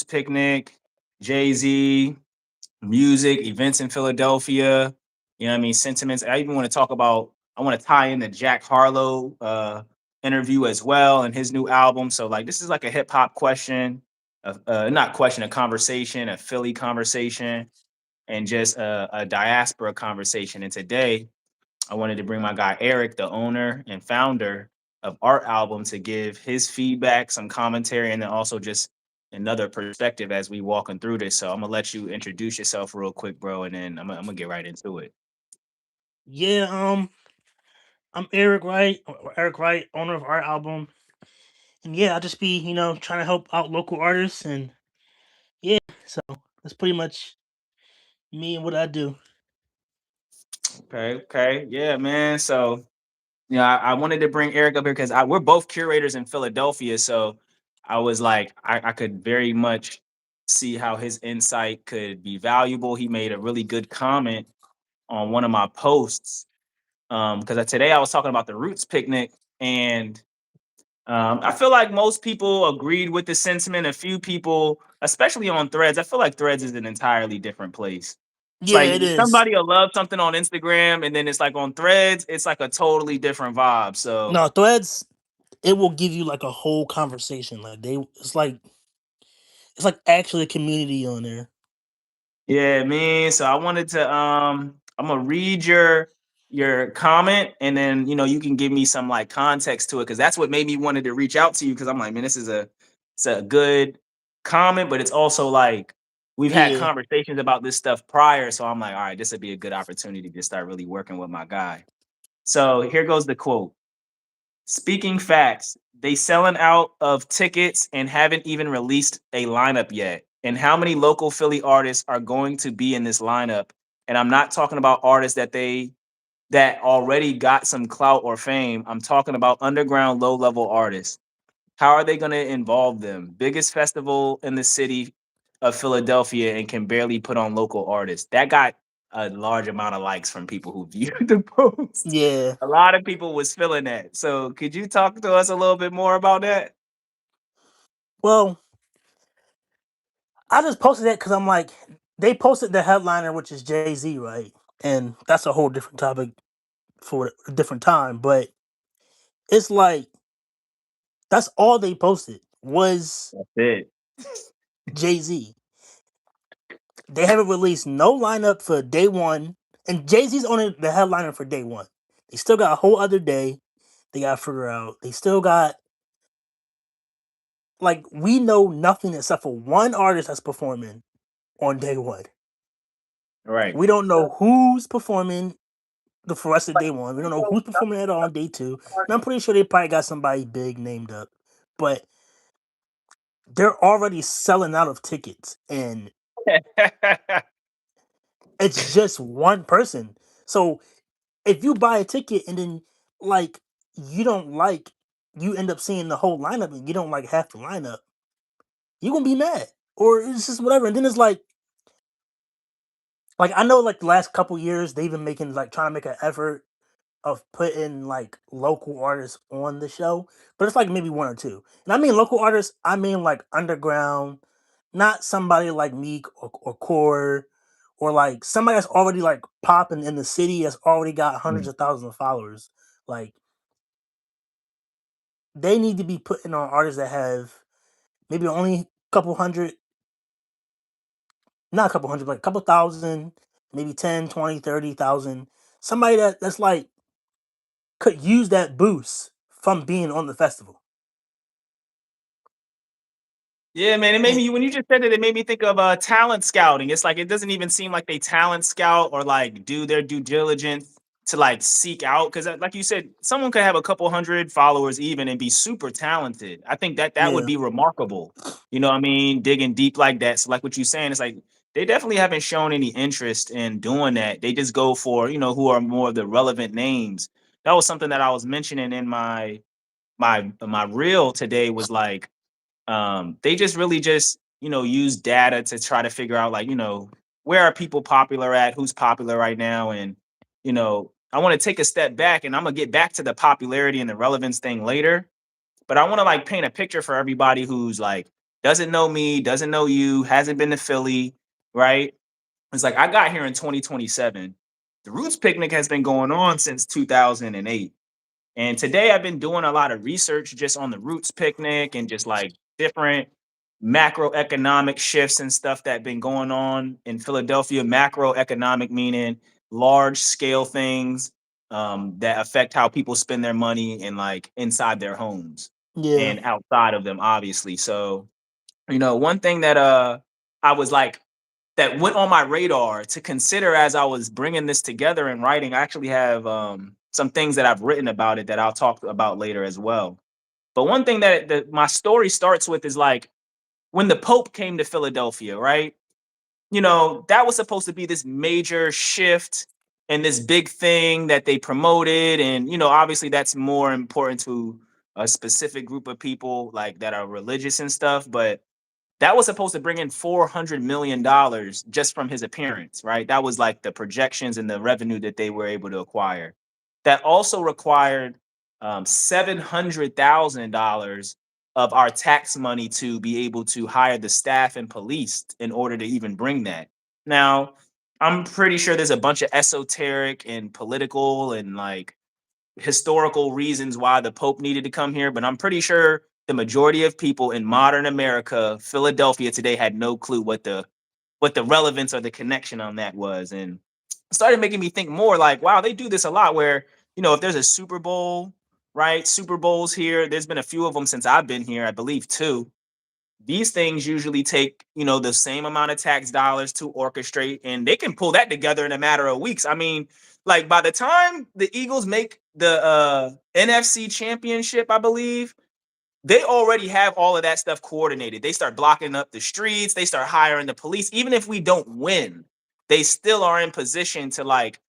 Picnic, Jay-Z, music, events in Philadelphia. You know what I mean? Sentiments. I even want to talk about, I want to tie in the Jack Harlow interview as well and his new album. So like this is like a hip hop question, not question, a conversation, a Philly conversation, and just a diaspora conversation. And today I wanted to bring my guy Eric, the owner and founder of Art Album, to give his feedback, some commentary, and then also just another perspective as we walking through this. So I'm gonna let you introduce yourself real quick, bro, and then I'm gonna get right into it. Yeah, I'm Eric Wright, Eric Wright, owner of Art Album, and yeah, I just be trying to help out local artists, and yeah, so that's pretty much me and what I do. Okay, okay, yeah, man. So yeah, I wanted to bring Eric up here because we're both curators in Philadelphia. So I was like, I could very much see how his insight could be valuable. He made a really good comment on one of my posts because today I was talking about the Roots picnic, and I feel like most people agreed with the sentiment. A few people, especially on Threads, I feel like Threads is an entirely different place. It's Yeah, like it is. somebody will love something on Instagram, and then it's like on Threads, it's like a totally different vibe. So No, Threads, it will give you like a whole conversation. Like it's like actually a community on there. yeah, man. So I wanted to I'm gonna read your comment, and then you can give me some like context to it, because that's what made me wanted to reach out to you, because I'm like, man, this is it's a good comment, but it's also like we've had Yeah, conversations about this stuff prior. So I'm like, all right, this would be a good opportunity to start really working with my guy. So here goes the quote. Speaking facts, they selling out of tickets and haven't even released a lineup yet. And how many local Philly artists are going to be in this lineup? And I'm not talking about artists that already got some clout or fame. I'm talking about underground low level artists. How are they going to involve them? Biggest festival in the city of Philadelphia and can barely put on local artists. That got a large amount of likes from people who viewed the post. yeah. A lot of people was feeling that. So could you talk to us a little bit more about that? Well, I just posted that because I'm like, they posted the headliner, which is Jay Z, right? And that's a whole different topic for a different time. But it's like that's all they posted was That's it. Jay Z. They haven't released no lineup for day one, and Jay Z's only the headliner for day one. They still got a whole other day. They got to figure out. They still got like we know nothing except for one artist that's performing on day one. Right. We don't know who's performing the for rest of day one. We don't know who's performing at all on day two. And I'm pretty sure they probably got somebody big named up, but they're already selling out of tickets, and it's just one person. So if you buy a ticket and then like you don't like you end up seeing the whole lineup and you don't like half the lineup, you're gonna be mad. Or it's just whatever. And then it's like I know like the last couple years they've been making like trying to make an effort of putting like local artists on the show, but it's like maybe one or two. And I mean local artists, I mean like underground, not somebody like Meek or Core, or like somebody that's already like popping in the city that's already got hundreds Mm. of thousands of followers. Like they need to be putting on artists that have maybe only a couple hundred, not a couple hundred, like a couple thousand, maybe 10, 20, 30,000. Somebody that's like could use that boost from being on the festival. Yeah, man. It made And me when you just said it made me think of talent scouting. It's like it doesn't even seem like they talent scout or like do their due diligence to like seek out, because like you said, someone could have a couple hundred followers even and be super talented. I think that would yeah, be remarkable. You know what I mean? Digging deep like that. So like what you're saying, it's like they definitely haven't shown any interest in doing that. They just go for, who are more of the relevant names. That was something that I was mentioning in my reel today, was like they just really just use data to try to figure out, like, where are people popular at, who's popular right now. And I want to take a step back, and I'm gonna get back to the popularity and the relevance thing later, but I want to like paint a picture for everybody who's like doesn't know me, doesn't know you, hasn't been to Philly, right? It's like I got here in 2027. The Roots Picnic has been going on since 2008. And today I've been doing a lot of research just on the Roots Picnic and just like different macroeconomic shifts and stuff that been going on in Philadelphia. Macroeconomic meaning large scale things that affect how people spend their money and like inside their homes Yeah, and outside of them, obviously. So, one thing that I was like that went on my radar to consider as I was bringing this together and writing. I actually have some things that I've written about it that I'll talk about later as well. But one thing that my story starts with is like when the Pope came to Philadelphia, right? That was supposed to be this major shift and this big thing that they promoted. And, obviously that's more important to a specific group of people like that are religious and stuff. But that was supposed to bring in $400 million just from his appearance, right? That was like the projections and the revenue that they were able to acquire. That also required $700,000 of our tax money to be able to hire the staff and police in order to even bring that. Now, I'm pretty sure there's a bunch of esoteric and political and like historical reasons why the Pope needed to come here, but I'm pretty sure the majority of people in modern America, Philadelphia today, had no clue what the relevance or the connection on that was, and it started making me think more like, wow, they do this a lot. Where if there's a Super Bowl, right? Super Bowls here. There's been a few of them since I've been here, I believe two. These things usually take the same amount of tax dollars to orchestrate, and they can pull that together in a matter of weeks. I mean, like by the time the Eagles make the NFC championship, I believe they already have all of that stuff coordinated. They start blocking up the streets, they start hiring the police. Even if we don't win, they still are in position to like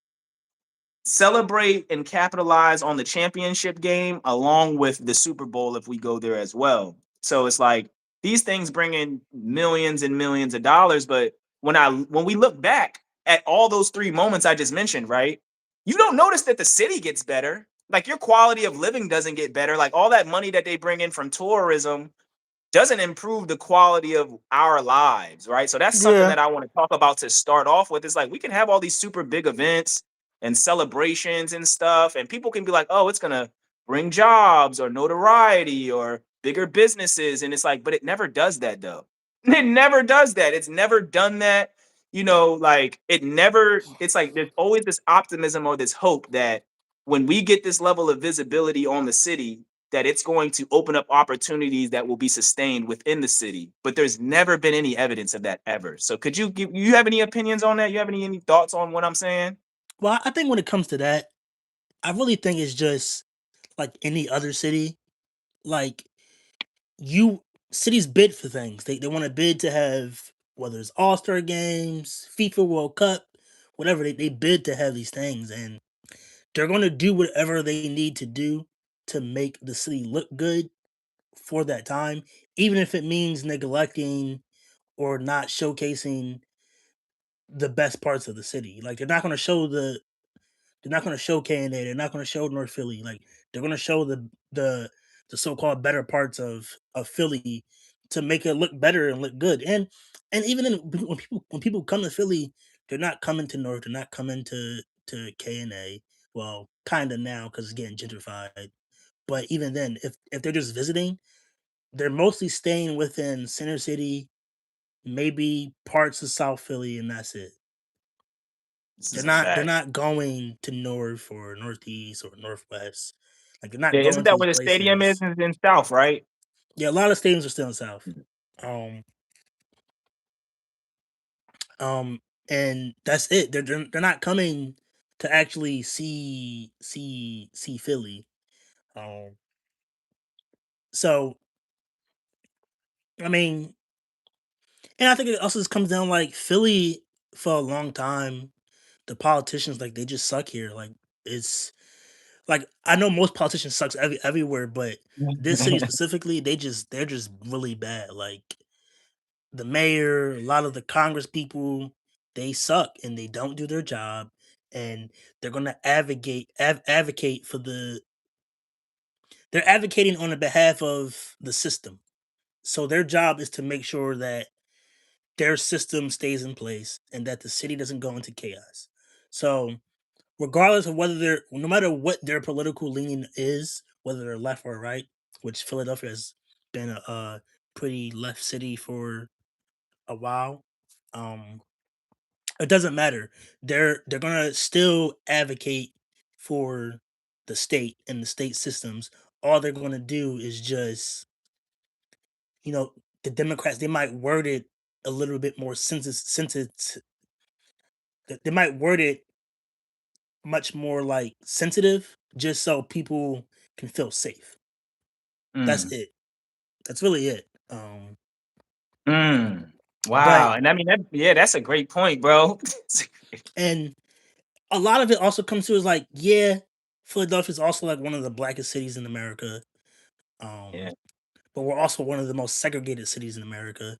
celebrate and capitalize on the championship game along with the Super Bowl if we go there as well. So it's like these things bring in millions and millions of dollars, but when we look back at all those three moments I just mentioned, right? You don't notice that the city gets better. Like your quality of living doesn't get better. Like all that money that they bring in from tourism doesn't improve the quality of our lives, right? So that's something yeah. that I want to talk about to start off with. It's like we can have all these super big events and celebrations and stuff, and people can be like, oh, it's gonna bring jobs or notoriety or bigger businesses. And it's like, but it never does that though. It never does that. It's never done that. Like it never, it's like there's always this optimism or this hope that when we get this level of visibility on the city, that it's going to open up opportunities that will be sustained within the city. But there's never been any evidence of that ever. So could you have any opinions on that? You have any thoughts on what I'm saying? Well, I think when it comes to that, I really think it's just like any other city. Like you cities bid for things. They want to bid to have whether it's All-Star games, FIFA World Cup, whatever they bid to have these things, and they're gonna do whatever they need to do to make the city look good for that time, even if it means neglecting or not showcasing the best parts of the city. Like they're not going to show K and A. They're not going to show North Philly. Like they're going to show the the so called better parts of Philly to make it look better and look good. And even when people come to Philly, they're not coming to North. They're not coming to K and A. Well, kind of now because it's getting gentrified. But even then, if they're just visiting, they're mostly staying within Center City, maybe parts of South Philly, and that's it. This They're is a not they're fact. not going to North or Northeast or Northwest. Like they're Yeah, not isn't going to that these where the stadium is? places. Is in South, right? Yeah, a lot of stadiums are still in South. Um, um, and that's it. They're not coming to actually see Philly. Um, so I mean, and I think it also just comes down like Philly for a long time. The politicians like they just suck here. Like it's like I know most politicians sucks everywhere, but this city specifically, they're just really bad. Like the mayor, a lot of the Congress people, they suck and they don't do their job, and they're gonna advocate for they're advocating on the behalf of the system. So their job is to make sure that their system stays in place and that the city doesn't go into chaos. So regardless of whether they're no matter what their political leaning is, whether they're left or right, which Philadelphia has been a pretty left city for a while. Um, it doesn't matter. They're gonna still advocate for the state and the state systems. All they're gonna do is just, you know, the Democrats, they might word it a little bit more sensitive. They might word it much more like sensitive, just so people can feel safe. That's Mm, it. That's really it. mm. But Wow. And I mean, yeah, that's a great point, bro. and a lot of it also comes to is like, yeah, Philadelphia is also like one of the blackest cities in America. Yeah. Um, but we're also one of the most segregated cities in America.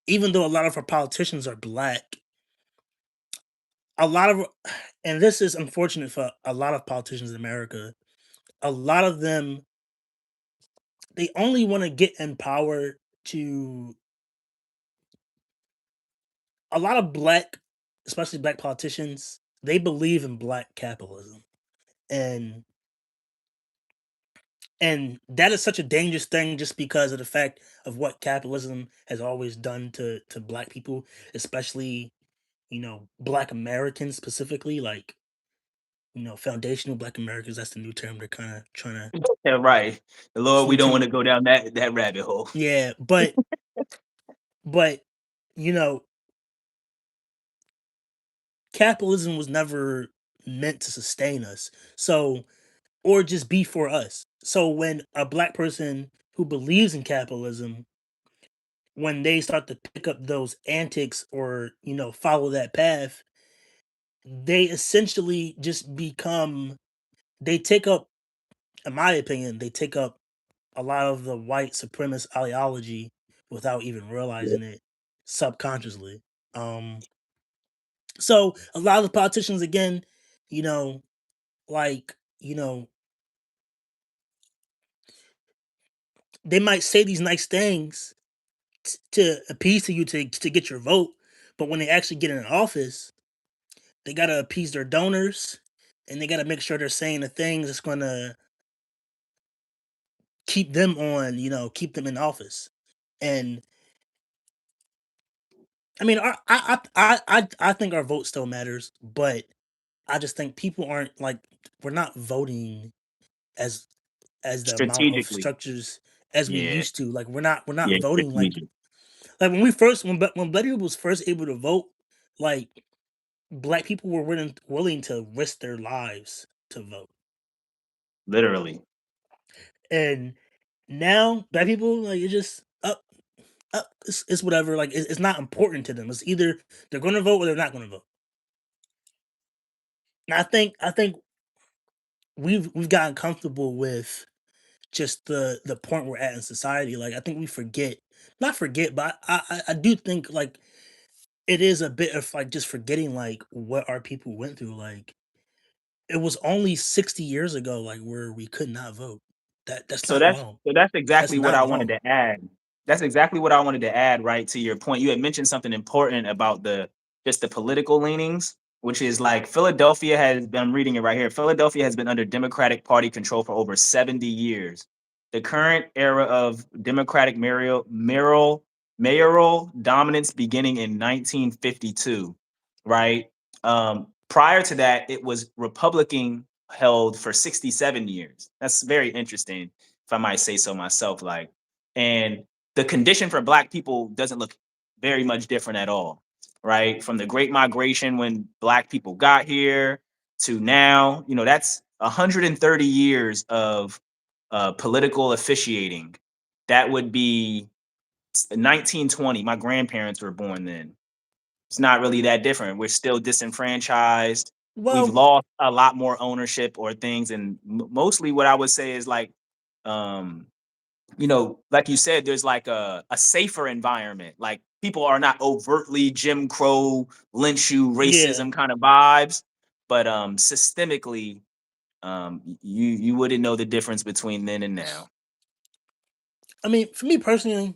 Even though a lot of our politicians are black, a lot of and this is unfortunate for a lot of politicians in America. A lot of them, they only want to get in power to a lot of black, especially black politicians, they believe in black capitalism. And that is such a dangerous thing just because of the fact of what capitalism has always done to black people, especially, black Americans specifically, like, foundational black Americans, that's the new term they're kind of trying to Yeah, right. Lord, we don't teach. want to go down that rabbit hole. Yeah, but you know, capitalism was never meant to sustain us. So or just be for us. So when a black person who believes in capitalism, when they start to pick up those antics or, follow that path, they essentially just become they take up, in my opinion, they take up a lot of the white supremacist ideology without even Yeah. realizing it subconsciously. Um so a lot of the politicians again, you know, like, they might say these nice things to appease to you to get your vote, but when they actually get in office, they gotta appease their donors, and they gotta make sure they're saying the things that's gonna keep them on, keep them in office. And I mean, I think our vote still matters, but I just think people aren't like we're not voting as the amount of Strategically. structures as we Yeah. used to. Like we're not Yeah. voting Strategic. like when black people was first able to vote, like black people were willing to risk their lives to vote. Literally. And now black people, like, it's just up, it's whatever. Like it's not important to them. It's either they're going to vote or they're not going to vote. And I think we've gotten comfortable with just the point we're at in society. Like I think we forget, not forget, but I do think like it is a bit of like just forgetting like what our people went through. Like it was only 60 years ago, like where we could not vote. That's So not that's wrong. so that's That's exactly what I not wanted wrong. to add. That's exactly what I wanted to add, right, to your point. You had mentioned something important about the just the political leanings, which is like Philadelphia has been, I'm reading it right here. Philadelphia has been under Democratic Party control for over 70 years. The current era of Democratic mayoral dominance beginning in 1952, right? Prior to that, it was Republican held for 67 years. That's very interesting, if I might say so myself. Like, and the condition for Black people doesn't look very much different at all, right? From the Great Migration when Black people got here to now, that's 130 years of political officiating. That would be 1920. My grandparents were born then. It's not really that different. We're still disenfranchised. We've Well, lost a lot more ownership or things, and mostly what I would say is like, um, like you said, there's like a safer environment. Like people are not overtly Jim Crow, lynch you, yeah. racism kind of vibes, but systemically, you wouldn't know the difference between then and now. I mean, for me personally,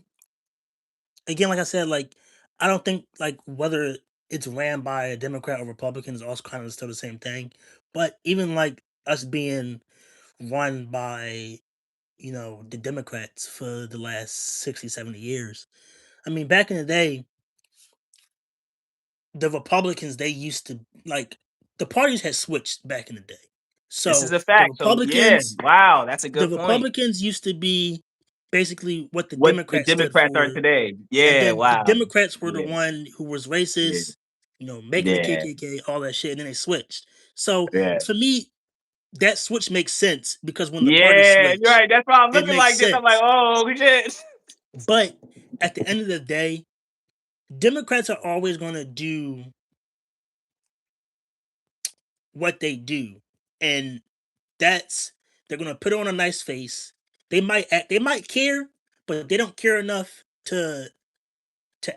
again, like I said, like I don't think like whether it's ran by a Democrat or Republican is also kind of still the same thing. But even like us being run by, you know, the Democrats for the last 60, 70 years. I mean, back in the day, the Republicans, they used to like the parties had switched back in the day. This is So a fact. So yeah, wow, that's a The good point. Republicans used to be basically what the What the Democrats stood Democrats are for, today. and Yeah, then the wow. Democrats were the Yeah, one who was yeah, racist, you know, making the yeah, KKK, all that shit, and then they switched. So yeah. for me, that switch makes sense because when the party Yeah, you're switch, right. That's why I'm it looking makes like this. I'm like, sense. oh shit. But at the end of the day, Democrats are always going to do what they do, and that's they're going to put on a nice face. They might care, but they don't care enough to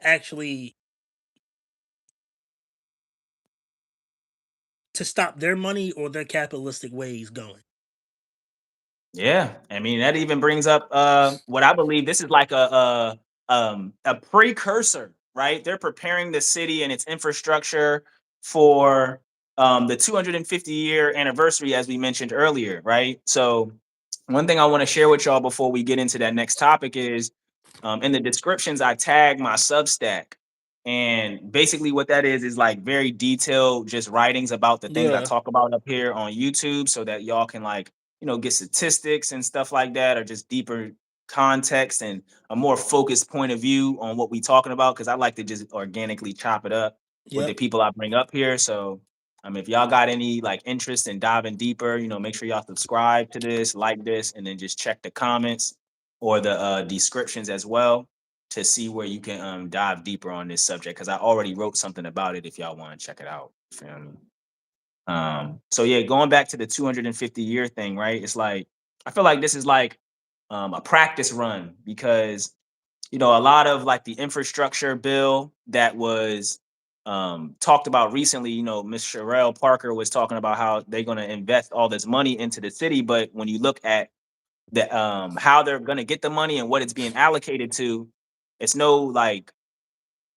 actually to stop their money or their capitalistic ways going. Yeah, I mean that even brings up what I believe this is like a precursor, right? They're preparing the city and its infrastructure for the 250-year anniversary, as we mentioned earlier, right? So one thing I want to share with y'all before we get into that next topic is in the descriptions, I tag my Substack. And basically, what that is like very detailed, just writings about the things I Yeah. talk about up here on YouTube so that y'all can, like, get statistics and stuff like that, or just deeper context and a more focused point of view on what we talking about. Cause I like to just organically chop it up with the Yep. people I bring up here. So, if y'all got any like interest in diving deeper, make sure y'all subscribe to this, like this, and then just check the comments or the descriptions as well to see where you can dive deeper on this subject. Cause I already wrote something about it if y'all want to check it out. Feel me? So yeah, going back to the 250-year thing, right? It's like I feel like this is like a practice run because a lot of like the infrastructure bill that was talked about recently. Miss Sherelle Parker was talking about how they're going to invest all this money into the city, but when you look at the how they're going to get the money and what it's being allocated to, it's no like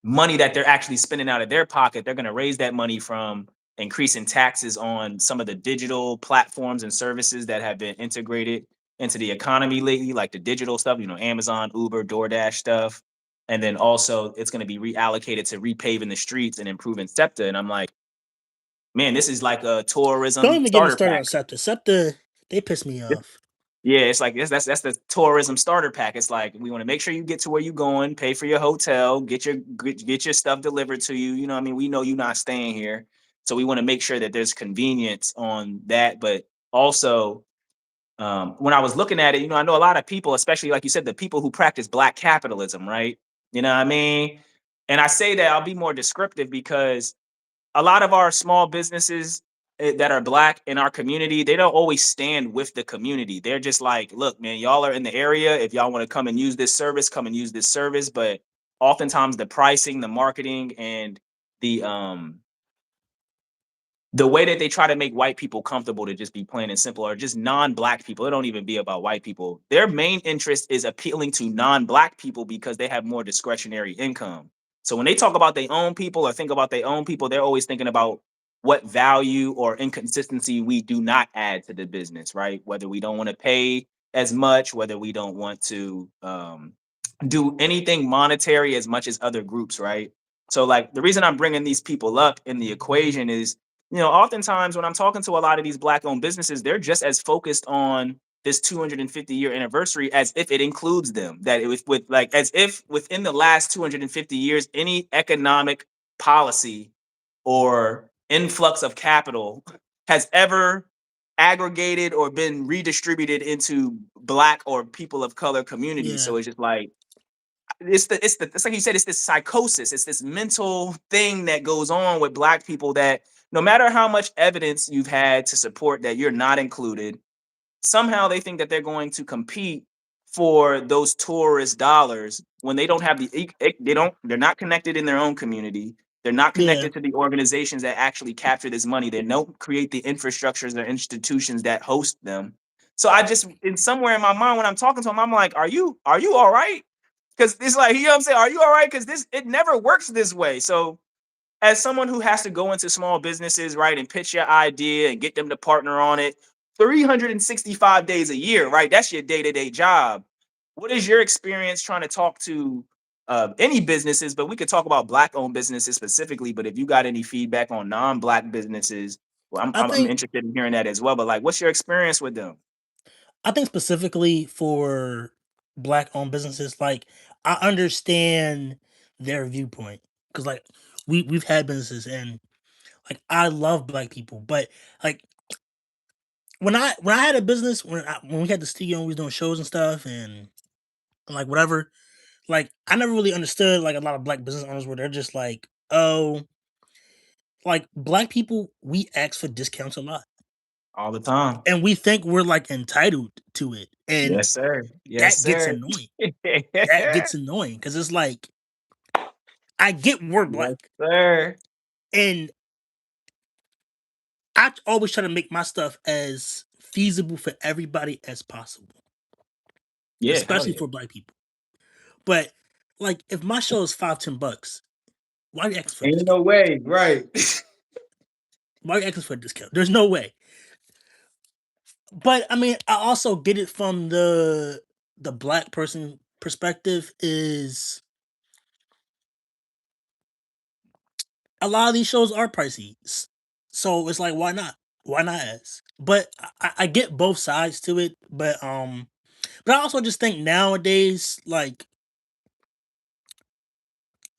money that they're actually spending out of their pocket. They're going to raise that money from increasing taxes on some of the digital platforms and services that have been integrated into the economy lately, like the digital stuff, Amazon, Uber, DoorDash stuff. And then also it's going to be reallocated to repaving the streets and improving SEPTA. And I'm like, man, this is like a Don't tourism even get me starter started pack. on SEPTA. SEPTA, they piss me off. Yeah, it's like that's the tourism starter pack. It's like we want to make sure you get to where you're going, pay for your hotel, get your stuff delivered to you. I mean, we know you're not staying here, so we want to make sure that there's convenience on that. But also, when I was looking at it, I know a lot of people, especially like you said, the people who practice Black capitalism, right? You know what I mean? And I say that I'll be more descriptive because a lot of our small businesses that are Black in our community, they don't always stand with the community. They're just like, look, man, y'all are in the area. If y'all want to come and use this service, come and use this service. But oftentimes the pricing, the marketing, and the um the way that they try to make white people comfortable to just be plain and simple, or just non-Black people, it don't even be about white people. Their main interest is appealing to non-Black people because they have more discretionary income. So when they talk about their own people or think about their own people, they're always thinking about what value or inconsistency we do not add to the business, right? Whether we don't want to pay as much, whether we don't want to do anything monetary as much as other groups, right? So, like, the reason I'm bringing these people up in the equation is, oftentimes when I'm talking to a lot of these Black owned businesses, they're just as focused on this 250-year anniversary as if it includes them. That it was with like as if within the last 250 years, any economic policy or influx of capital has ever aggregated or been redistributed into Black or people of color communities. Yeah. So it's just like it's like you said, it's this psychosis, it's this mental thing that goes on with Black people that no matter how much evidence you've had to support that you're not included, somehow they think that they're going to compete for those tourist dollars when they don't have they're not connected in their own community. They're not Yeah. connected to the organizations that actually capture this money. They don't create the infrastructures or institutions that host them. So I just in somewhere in my mind when I'm talking to them, I'm like, are you all right? Because it's like, you know what I'm saying? Are you all right? Because it never works this way. So as someone who has to go into small businesses, right, and pitch your idea and get them to partner on it 365 days a year, right? That's your day-to-day job. What is your experience trying to talk to any businesses, but we could talk about Black-owned businesses specifically, but if you got any feedback on non-Black businesses, well, I I'm think interested in hearing that as well. But like, what's your experience with them? I think specifically for black owned businesses, like I understand their viewpoint because like we've had businesses and like I love black people, but like when I had a business when we had the studio and we was doing shows and stuff and like whatever, like I never really understood like a lot of black business owners where they're just like, oh, like black people we ask for discounts a lot All the time. and we think we're like entitled to it, and Yes, sir. Yes, that gets sir. annoying. That Yes, gets annoying because it's like I get we're black, sir. and I always try to make my stuff as feasible for everybody as possible, Yeah, hell especially yeah. for black people. But like, if my show is $5-10, why are you asking for a Ain't discount? no way, right? Why are you asking for a discount? There's no way. But I mean, I also get it from the black person perspective. Is a lot of these shows are pricey, so it's like, why not? Why not ask? But I get both sides to it. But I also just think nowadays, like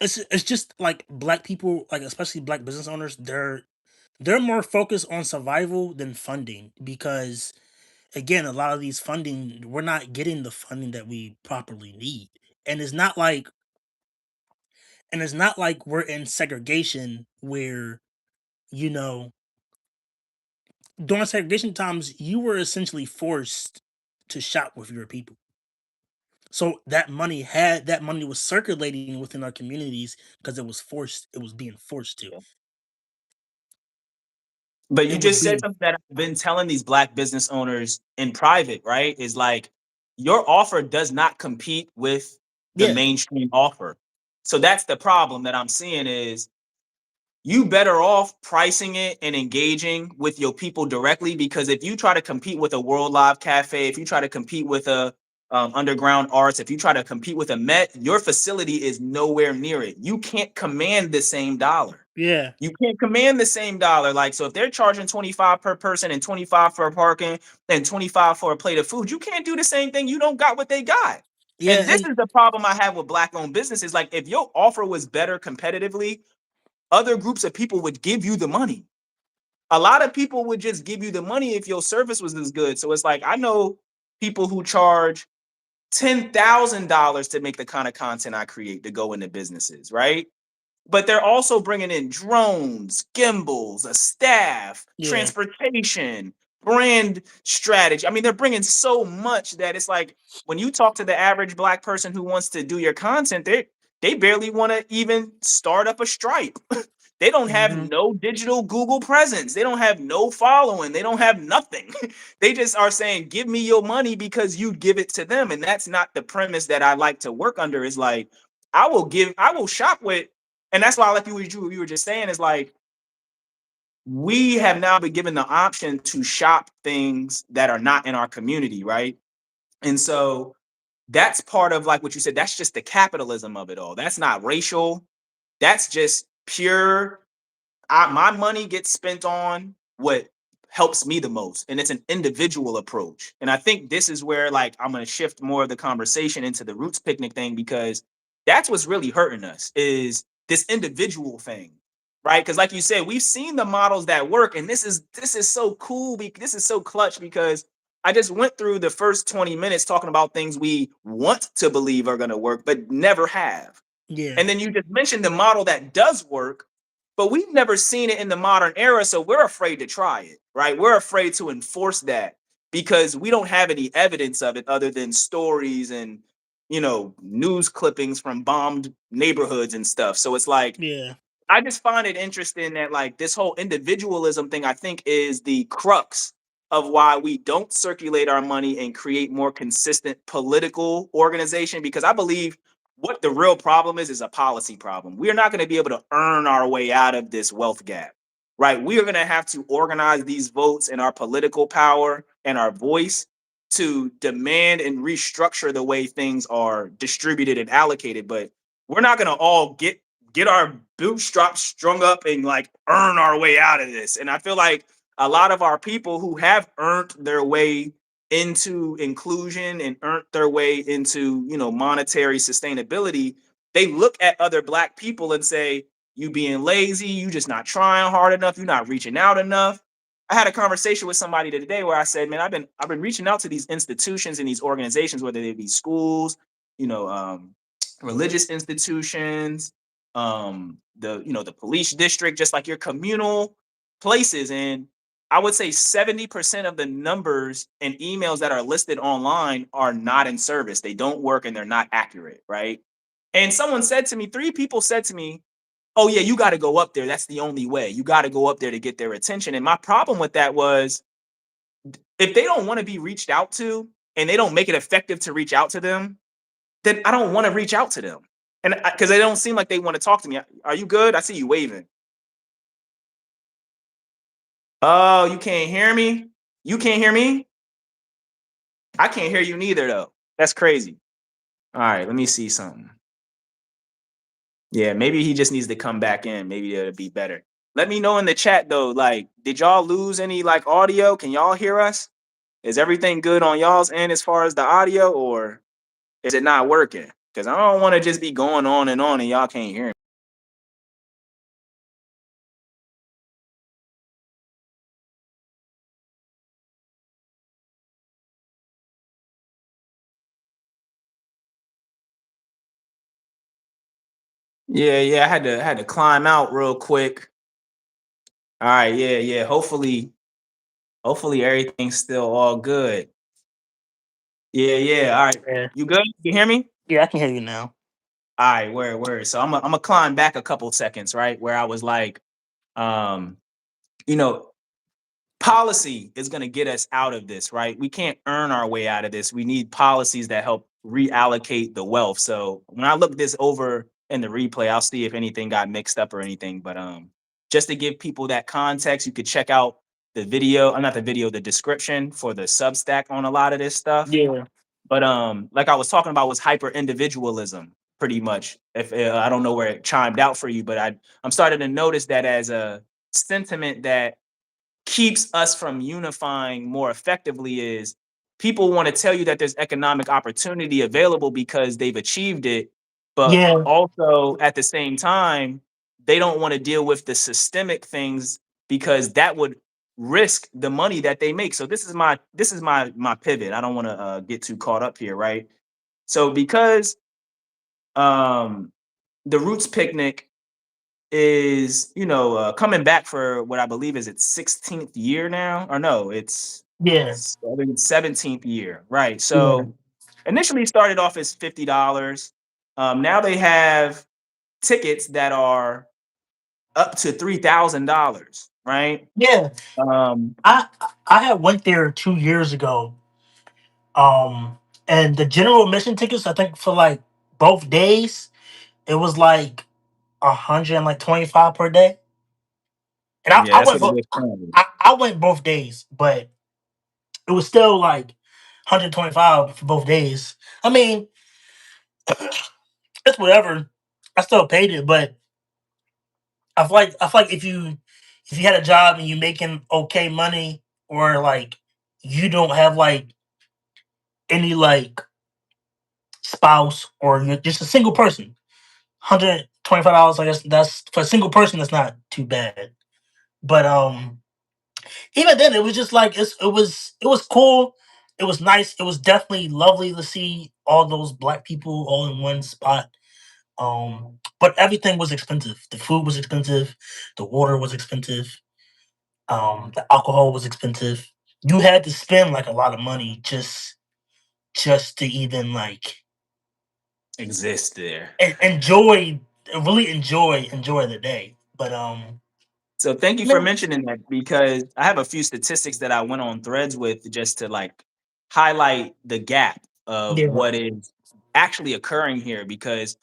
it's just like black people, like especially black business owners, they're more focused on survival than funding because again, a lot of these funding we're not getting the funding that we properly need, and it's not like we're in segregation where you know during segregation times you were essentially forced to shop with your people. So that money was circulating within our communities because it was being forced to. But you It was just said being something that I've been telling these Black business owners in private, right? Is like your offer does not compete with the yeah, mainstream offer. So that's the problem that I'm seeing is you better off pricing it and engaging with your people directly, because if you try to compete with a World Live Cafe, if you try to compete with a Underground Arts, if you try to compete with a Met, your facility is nowhere near it. You can't command the same dollar. yeah, You can't command the same dollar. Like, so if they're charging 25 per person and 25 for parking and 25 for a plate of food, you can't do the same thing. You don't got what they got. yeah, And this and is the problem I have with Black owned businesses. Like, if your offer was better competitively, other groups of people would give you the money. A lot of people would just give you the money if your service was as good. So it's like, I know people who charge $10,000 to make the kind of content I create to go into businesses, right? But they're also bringing in drones, gimbals, a staff, yeah, transportation, brand strategy. I mean, they're bringing so much that it's like when you talk to the average Black person who wants to do your content, they barely want to even start up a Stripe. They don't have hmm no digital Google presence. They don't have no following. They don't have nothing. They just are saying, "Give me your money because you give it to them." And that's not the premise that I like to work under. Is like I will shop with, and that's why, like you were just saying, is like we have now been given the option to shop things that are not in our community, right? And so that's part of, like what you said, that's just the capitalism of it all. That's not racial. That's just pure, my money gets spent on what helps me the most, and it's an individual approach. And I think this is where, like, I'm going to shift more of the conversation into the Roots Picnic thing, because that's what's really hurting us is this individual thing, right? Because like you said, we've seen the models that work, and this is so cool. This is so clutch because I just went through the first 20 minutes talking about things we want to believe are going to work but never have. yeah, And then you just mentioned the model that does work, but we've never seen it in the modern era. So we're afraid to try it, right? We're afraid to enforce that because we don't have any evidence of it other than stories and, news clippings from bombed neighborhoods and stuff. So it's like, yeah, I just find it interesting that, like, this whole individualism thing, I think, is the crux of why we don't circulate our money and create more consistent political organization. Because I believe what the real problem is a policy problem. We are not going to be able to earn our way out of this wealth gap, right? We are going to have to organize these votes and our political power and our voice to demand and restructure the way things are distributed and allocated. But we're not going to all get our bootstraps strung up and like earn our way out of this. And I feel like a lot of our people who have earned their way into inclusion and earned their way into, you know, monetary sustainability, they look at other black people and say, you being lazy, you just not trying hard enough, you're not reaching out enough. I had a conversation with somebody today where I said, man, I've been reaching out to these institutions and these organizations, whether they be schools, you know, religious institutions, the, you know, the police district, just like your communal places. And I would say 70% of the numbers and emails that are listed online are not in service. They don't work and they're not accurate, right? And someone said to me, three people said to me, oh yeah, you got to go up there. That's the only way. You got to go up there to get their attention. And my problem with that was, if they don't want to be reached out to and they don't make it effective to reach out to them, then I don't want to reach out to them. And because they don't seem like they want to talk to me. Are you good? I see you waving. Oh, you can't hear me? You can't hear me? I can't hear you neither, though. That's crazy. All right, let me see something. Yeah, maybe he just needs to come back in. Maybe it'll be better. Let me know in the chat though. Like, did y'all lose any like audio? Can y'all hear us? Is everything good on y'all's end as far as the audio, or is it not working? Because I don't want to just be going on and y'all can't hear me. Yeah. I had to climb out real quick. All right, yeah. Hopefully everything's still all good. Yeah. All right. Yeah, You good? You hear me? yeah, I can hear you now. All right, word. So I'm gonna climb back a couple seconds, right? Where I was like, um, you know, policy is going to get us out of this, right? We can't earn our way out of this. We need policies that help reallocate the wealth. So when I look this over in the replay, I'll see if anything got mixed up or anything. But just to give people that context, you could check out the video, not the video, the description for the Substack on a lot of this stuff. Yeah, But like I was talking about was hyper individualism, pretty much. If I don't know where it chimed out for you, but I'm starting to notice that as a sentiment that keeps us from unifying more effectively is people want to tell you that there's economic opportunity available because they've achieved it, but yeah, also at the same time they don't want to deal with the systemic things because that would risk the money that they make. So this is my pivot. I don't want to get too caught up here, right? So because um the Roots Picnic is, you know, coming back for what I believe is its 16th year now, or no, it's yeah, 17th year, right? yeah, So initially started off as $50. Now they have tickets that are up to $3,000, right? yeah. Um, I had went there 2 years ago. Um, and the general admission tickets, I think for like both days, it was like 125 per day. And yeah, that's what it is currently. I went both days, but it was still like 125 for both days. I mean, it's whatever. I still paid it, but I feel like if you had a job and you're making okay money, or like you don't have like any like spouse, or you're just a single person, $125, I guess that's for a single person, that's not too bad. But even then it was just like it was cool. It was nice. It was definitely lovely to see all those black people all in one spot. But everything was expensive. The food was expensive, the water was expensive, the alcohol was expensive. You had to spend like a lot of money just to even like Exist there. enjoy, really enjoy the day. But So thank you I for mean, mentioning that because I have a few statistics that I went on threads with just to like highlight the gap of yeah, what is actually occurring here because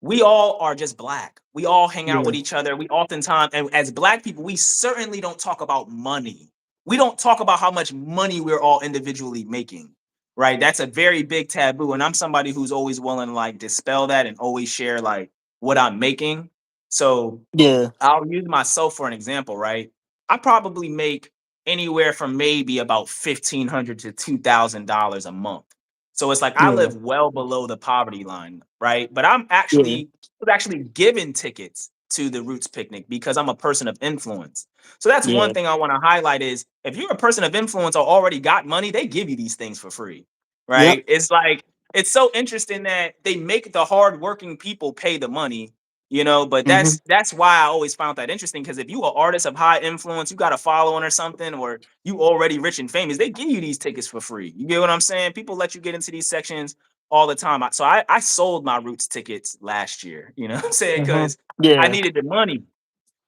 we all are just black. We all hang out with Yeah. each other. We oftentimes, and as black people, we certainly don't talk about money. We don't talk about how much money we're all individually making, right? That's a very big taboo. And I'm somebody who's always willing to like dispel that and always share like what I'm making. So Yeah. I'll use myself for an example, right? I probably make anywhere from maybe about $1,500 to $2,000 a month. So it's like I Yeah. live well below the poverty line, right? But I'm Yeah. actually was actually given tickets to the Roots picnic because I'm a person of influence. So that's one Yeah. thing I want to highlight is if you're a person of influence or already got money, they give you these things for free, Yep. right? It's like it's so interesting that they make the hardworking people pay the money, but Hmm. that's why I always found that interesting because if you are artist of high influence, you got a following or something, or you already rich and famous, they give you these tickets for free. You get what I'm saying? People let you get into these sections all the time. So I sold my Roots tickets last year, you know what I'm saying? Hmm. Because I Yeah. needed the money.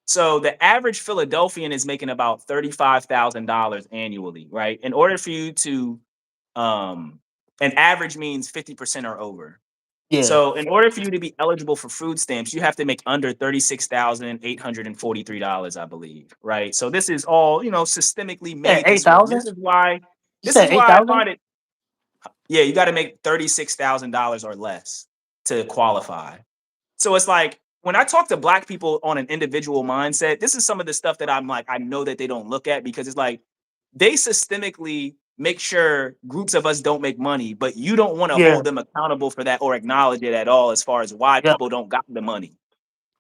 So the average Philadelphian is making about $35,000 annually, right? In order for you to um an average means 50% or over. Yeah. So in order for you to be eligible for food stamps, you have to make under $36,843, I believe. Right. So this is all, systemically Yeah. made Eight this way. And thousand. this is why You said eight I thousand. find it, yeah, you got to make $36,000 or less to qualify. So it's like when I talk to black people on an individual mindset, this is some of the stuff that I'm like, I know that they don't look at because it's like they systemically make sure groups of us don't make money, but you don't want to Yeah. hold them accountable for that or acknowledge it at all as far as why Yep. people don't got the money.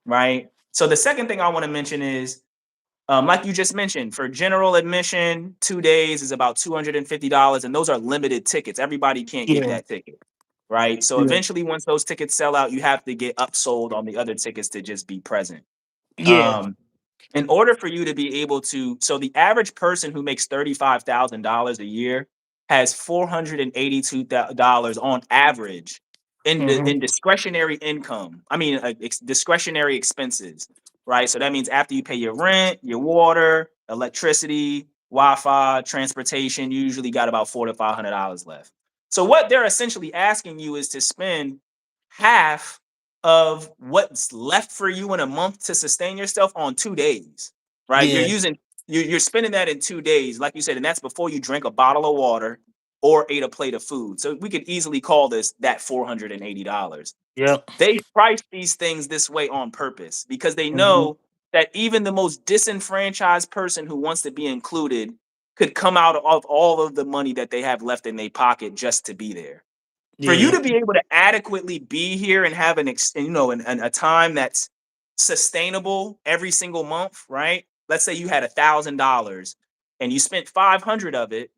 Right. So the second thing I want to mention is like you just mentioned, for general admission, 2 days is about $250, and those are limited tickets. Everybody can't get Yeah. that ticket, right? So Yeah. eventually, once those tickets sell out, you have to get upsold on the other tickets to just be present. Yeah. Um, in order for you to be able to, so the average person who makes $35,000 a year has $482 on average Hmm. in discretionary income. I mean, discretionary expenses, right? So that means after you pay your rent, your water, electricity, Wi-Fi, transportation, you usually got about $400 to $500 left. So what they're essentially asking you is to spend half of what's left for you in a month to sustain yourself on 2 days, right? Yeah. You're spending that in 2 days, like you said, and that's before you drink a bottle of water or ate a plate of food. So we could easily call this that $480. Yep. They price these things this way on purpose because they Hmm. know that even the most disenfranchised person who wants to be included could come out of all of the money that they have left in their pocket just to be there. For you Yeah. to be able to adequately be here and have a time that's sustainable every single month, right? Let's say you had $1,000 and you spent 500 of it,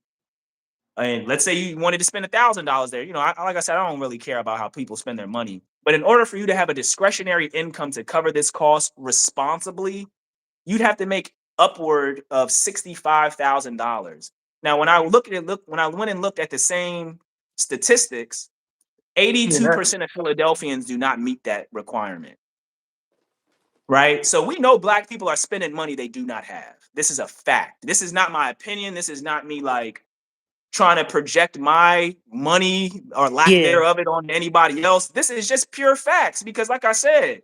and let's say you wanted to spend $1,000 there. Like I said, I don't really care about how people spend their money, but in order for you to have a discretionary income to cover this cost responsibly, you'd have to make upward of $65,000. Now, when I went and looked at the same statistics, Yeah. That's 82% of Philadelphians do not meet that requirement, right? So we know black people are spending money they do not have. This is a fact. This is not my opinion. This is not me like trying to project my money or lack yeah. thereof it on anybody else. This is just pure facts because, like I said,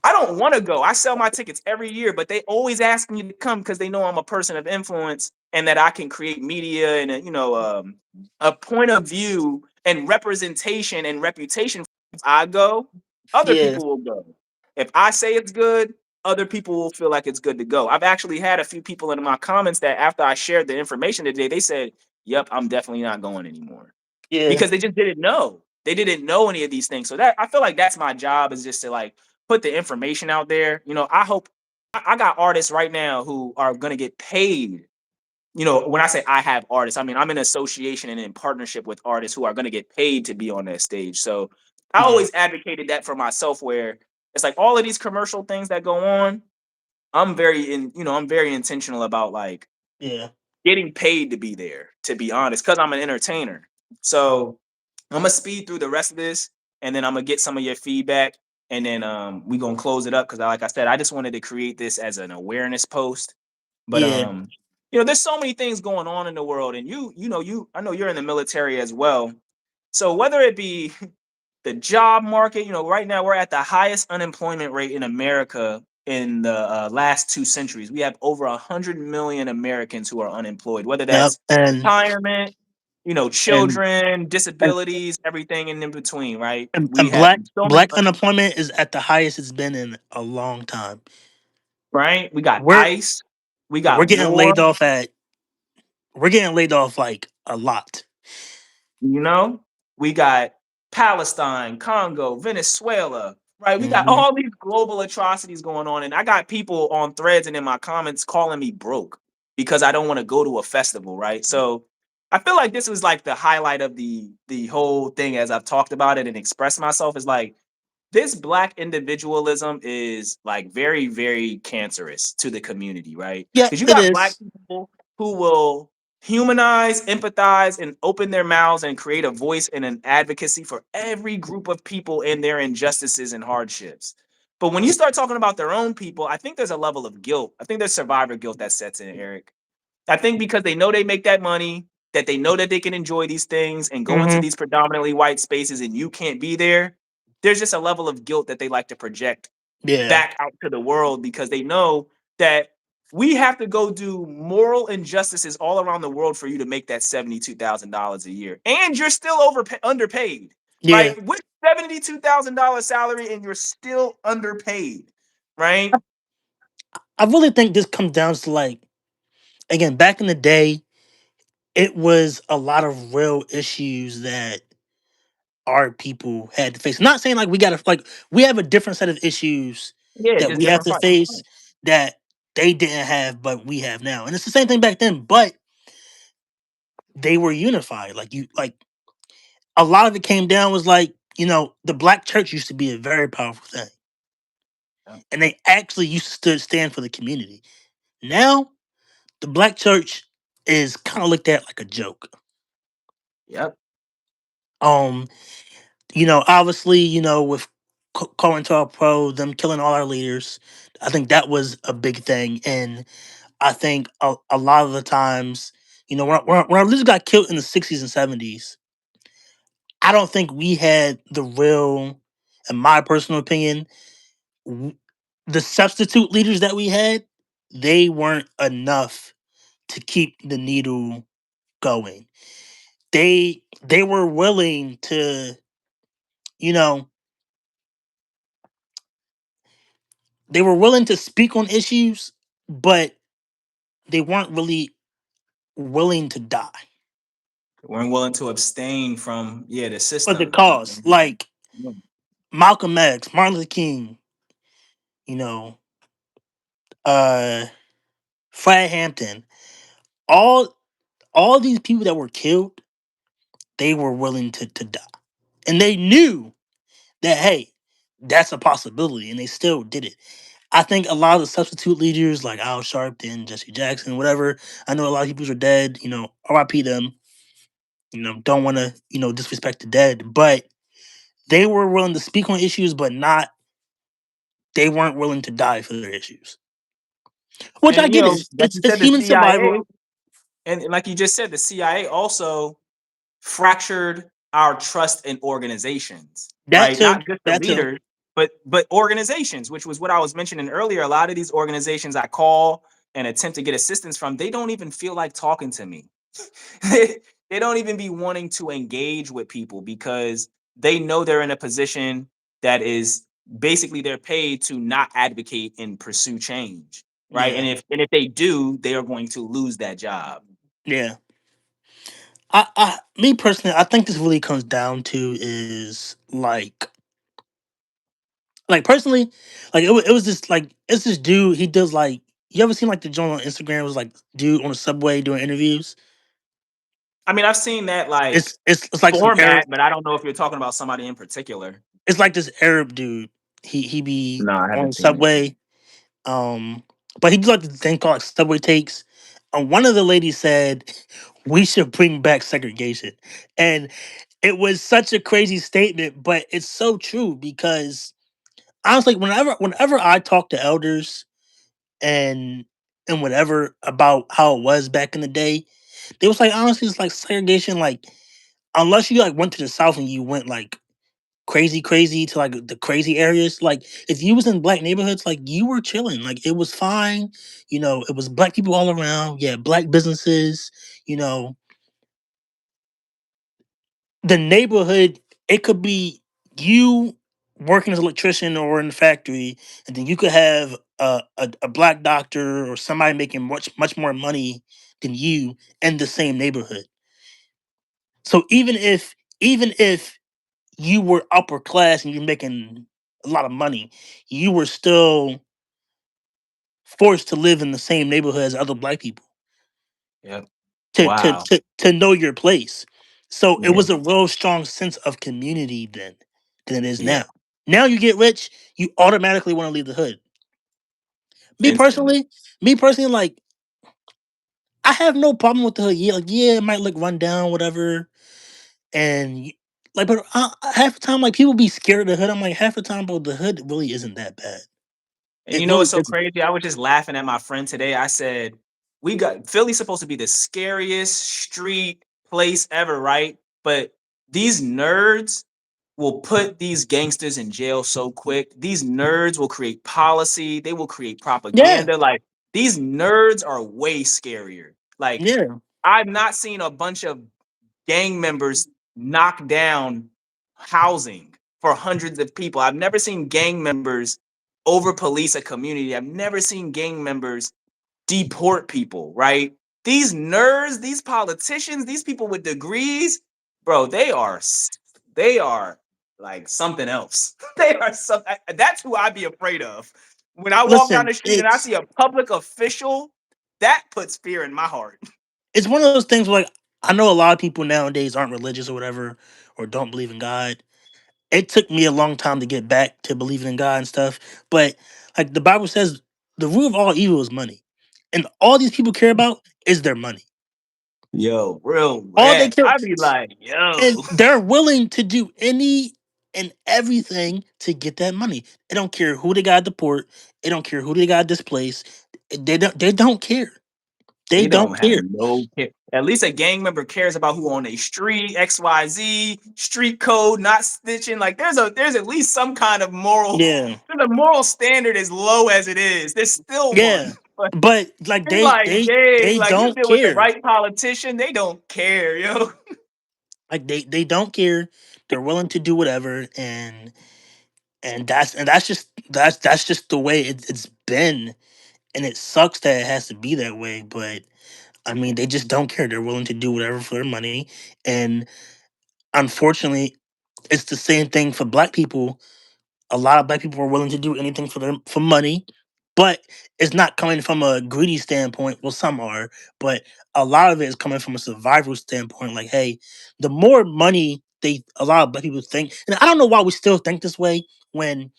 I don't want to go. I sell my tickets every year, but they always ask me to come because they know I'm a person of influence and that I can create media and a point of view and representation and reputation. If I go, other Yeah. people will go. If I say it's good, other people will feel like it's good to go. I've actually had a few people in my comments that after I shared the information today, they said, "Yep, I'm definitely not going anymore." Yeah. Because they just didn't know. They didn't know any of these things. So that I feel like that's my job is just to like put the information out there. I hope I got artists right now who are gonna get paid. When I say I have artists, I mean I'm in association and in partnership with artists who are gonna get paid to be on that stage. So I Yeah. always advocated that for myself where it's like all of these commercial things that go on, I'm very intentional about like Yeah. getting paid to be there, to be honest, because I'm an entertainer. So I'm gonna speed through the rest of this, and then I'm gonna get some of your feedback, and then we gonna close it up because, like I said, I just wanted to create this as an awareness post. But Yeah. there's so many things going on in the world, and I know you're in the military as well. So whether it be the job market, right now we're at the highest unemployment rate in America in the last 2 centuries. We have over 100 million Americans who are unemployed, whether Yep. that's retirement, And children, and disabilities, everything in between, right? We and have so many, black unemployment is at the highest it's been in a long time. right? We got We're ICE, we we're got getting war, laid off at we're getting laid off like a lot. you know, we got Palestine, Congo, Venezuela, right? We got Hmm. all these global atrocities going on. And I got people on threads and in my comments calling me broke because I don't want to go to a festival, right? So I feel like this was like the highlight of the whole thing as I've talked about it and expressed myself is like this black individualism is like very, very cancerous to the community, right? Yeah, Because you it got black is. people who will humanize, empathize, and open their mouths and create a voice and an advocacy for every group of people in their injustices and hardships. But when you start talking about their own people, I think there's a level of guilt. I think there's survivor guilt that sets in, Eric. I think because they know they make that money, that they know that they can enjoy these things and go into Hmm. these predominantly white spaces and you can't be there, there's just a level of guilt that they like to project Yeah, back out to the world because they know that we have to go do moral injustices all around the world for you to make that $72,000 a year. And you're still underpaid, yeah. right? With $72,000 salary and you're still underpaid, right? I really think this comes down to like again back in the day, it was a lot of real issues that our people had to face. Not saying like we gotta like we have a different set of issues Yeah, that just we have different to fight. face that they didn't have, but we have now. And it's the same thing back then, but they were unified. Like you like a lot of it came down was like, the black church used to be a very powerful thing. And they actually used to stand for the community. Now, the black church is kind of looked at like a joke. Yep. Um, obviously, with COINTELPRO, them killing all our leaders, I think that was a big thing. And I think a lot of the times, when our leaders got killed in the 60s and 70s, I don't think we had the real, in my personal opinion, w- the substitute leaders that we had, they weren't enough to keep the needle going. They were willing to, you know, they were willing to speak on issues, but they weren't really willing to die Weren't willing to abstain from the for the system. cause. Like Yeah. Malcolm X, Martin Luther King, you know, uh, Fred Hampton, all all these people that were killed, they were willing to die, and they knew that hey, that's a possibility, and they still did it. I think a lot of the substitute leaders like Al Sharpton, Jesse Jackson, whatever. I know a lot of people are dead. R.I.P. them. Don't want to disrespect the dead, but they were willing to speak on issues, but not they weren't willing to die for their issues. Which I And get it. like It's you it's said, the human CIA, survival. and like you just said, the CIA also fractured our trust in organizations, That right? too. Not just the That too. leaders, but organizations, which was what I was mentioning earlier. A lot of these organizations I call and attempt to get assistance from, they don't even feel like talking to me. They don't even be wanting to engage with people because they know they're in a position that is basically they're paid to not advocate and pursue change, right? Yeah. And if they do, they are going to lose that job. Yeah. Me personally, I think this really comes down to is like personally, like it was just like it's this dude. He does like you ever seen like the joint on Instagram? It was like dude on the subway doing interviews. I mean, I've seen that like It's like some Arab. format, but I don't know if you're talking about somebody in particular. It's like this Arab dude. He be No, I on haven't seen it. subway. Um, but he do like the thing called like subway takes. And one of the ladies said we should bring back segregation, and it was such a crazy statement, but it's so true because honestly, whenever I talk to elders and whatever about how it was back in the day, they was like honestly it's like segregation like unless you like went to the South and you went like crazy to like the crazy areas. Like if you was in black neighborhoods, like you were chilling, like it was fine. You know, it was black people all around. Yeah, black businesses. You know, the neighborhood. It could be you working as an electrician or in the factory, and then you could have a black doctor or somebody making much more money than you in the same neighborhood. So even if you were upper class and you're making a lot of money, you were still forced to live in the same neighborhood as other black people Yep. to to Wow. to, to know your place. So it Yeah. was a real strong sense of community then than it is Yeah. now. Now you get rich, you automatically want to leave the hood. Me Instantly. personally, me personally, like I have no problem with the hood. Yeah, like yeah, it might look run down, whatever, and like, but half the time, like people be scared of the hood. I'm like, half the time, bro, the hood really isn't that bad. And It you know really what's so isn't. crazy? I was just laughing at my friend today. I said, we got Philly's supposed to be the scariest street place ever, right? But these nerds will put these gangsters in jail so quick. These nerds will create policy, they will create Yeah, propaganda. Like these nerds are way scarier. Like yeah, I've not seen a bunch of gang members knock down housing for hundreds of people. I've never seen gang members over police a community. I've never seen gang members deport people, right? These nerds, these politicians, these people with degrees, bro, they are like something else. They are something that's who I'd be afraid of. When I walk down listen, the street and I see a public official, that puts fear in my heart. it's one of those things where like I know a lot of people nowadays aren't religious or whatever or don't believe in God. It took me a long time to get back to believing in God and stuff, but like the Bible says, the root of all evil is money, and all these people care about is their money. Yo, real All they rap. care, I'd be like, and yo. they're willing to do any and everything to get that money. They don't care who they got to deport. They don't care who they got to displace. They don't. They don't care. They They don't don't have care. no care. At least a gang member cares about who on a street, XYZ, street code, not snitching. Like there's at least some kind of moral, Yeah, there's a moral standard as low as it is. There's still one. yeah. But But like it's like, dang, they like you don't deal with the care. right politician, they don't care, yo. Like they don't care. They're willing to do whatever, and that's just the way it's been, and it sucks that it has to be that way. But I mean, they just don't care. They're willing to do whatever for their money, and unfortunately, it's the same thing for black people. A lot of black people are willing to do anything for money, but it's not coming from a greedy standpoint. Well, some are, but a lot of it is coming from a survival standpoint. Like, hey, the more money a lot of black people think, and I don't know why we still think this way when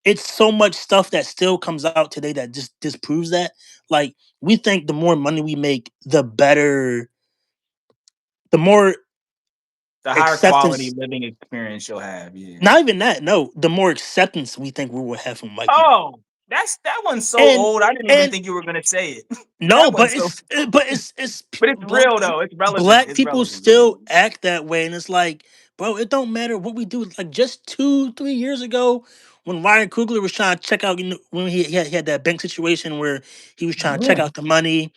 it's so much stuff that still comes out today that just disproves that. Like, we think the more money we make, the better, the more The higher quality acceptance. living experience you'll have, yeah. Not even that. No, the more acceptance we think we will have from white people. Oh, that one's so And old. I didn't even and think you were gonna say it. no, That but one's so, it's but it's real though. It's relevant. black It's people relevant, bro. still act that way, and it's like, bro, it don't matter what we do. Like just 2 3 years ago, when Ryan Coogler was trying to check out, when he had that bank situation where he was trying to check Yeah. out the money,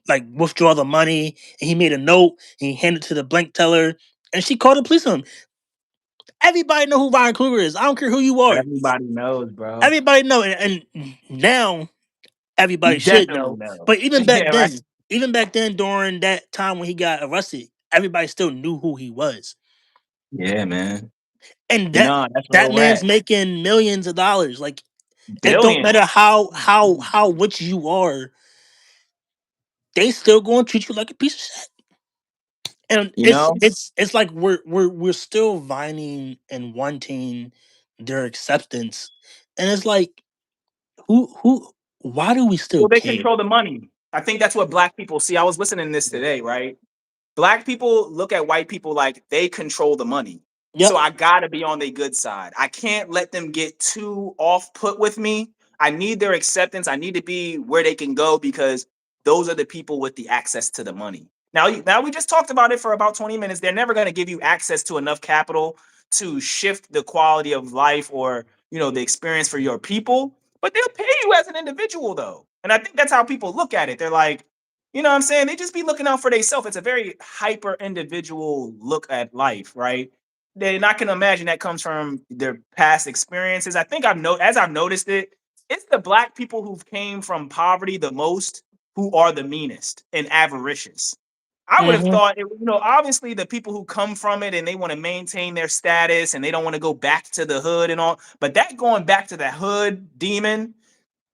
like withdraw the money, and he made a note and he handed it to the bank teller, and she called the police on him. Everybody know who Ryan Coogler is. I don't care who you are. Everybody knows, bro. Everybody know, and now You everybody should definitely know. know. But Yeah, right. even back then, during that time when he got arrested, everybody still knew who he was. Yeah, man. And You know, that's that real man's rap. making millions of dollars. Like it don't Billions. matter how rich you are, they still going to treat you like a piece of shit. And You know? it's like we're still vining and wanting their acceptance, and it's like who why do we still Well, they care? control the money. I think that's what black people see. I was listening to this today, right? Black people look at white people like they control the money. So Yep. I gotta be on their good side. I can't let them get too off put with me. I need their acceptance. I need to be where they can go because those are the people with the access to the money. Now we just talked about it for about 20 minutes. They're never going to give you access to enough capital to shift the quality of life or, the experience for your people, but they'll pay you as an individual though. And I think that's how people look at it. They're like, you know what I'm saying? They just be looking out for themselves. It's a very hyper individual look at life, right? Then I can imagine that comes from their past experiences. I think as I've noticed it, it's the black people who came from poverty the most who are the meanest and avaricious. I would have Hmm. thought, obviously the people who come from it and they want to maintain their status and they don't want to go back to the hood and all, but that going back to the hood demon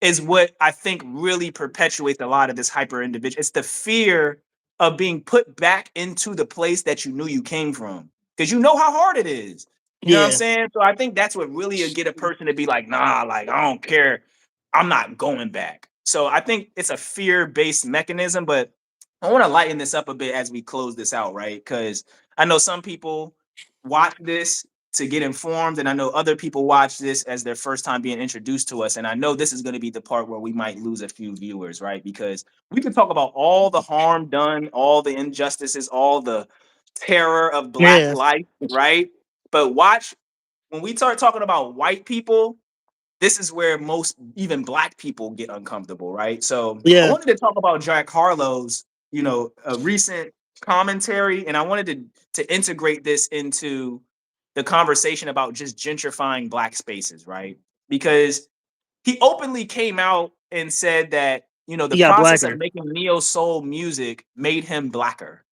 is what I think really perpetuates a lot of this hyper individual. It's the fear of being put back into the place that you knew you came from because you know how hard it is. You know what I'm Yeah, saying? So I think that's what really would get a person to be like, nah, like I don't care. I'm not going back. So I think it's a fear based mechanism, but I want to lighten this up a bit as we close this out, right? Because I know some people watch this to get informed, and I know other people watch this as their first time being introduced to us. And I know this is going to be the part where we might lose a few viewers, right? Because we can talk about all the harm done, all the injustices, all the terror of black yeah, life, right? But watch when we start talking about white people, this is where most even black people get uncomfortable, right? So I yeah, wanted to talk about Jack Harlow's, a recent commentary, and I wanted to integrate this into the conversation about just gentrifying black spaces, right? Because he openly came out and said that, the he got process of blacker. making neo soul music made him blacker.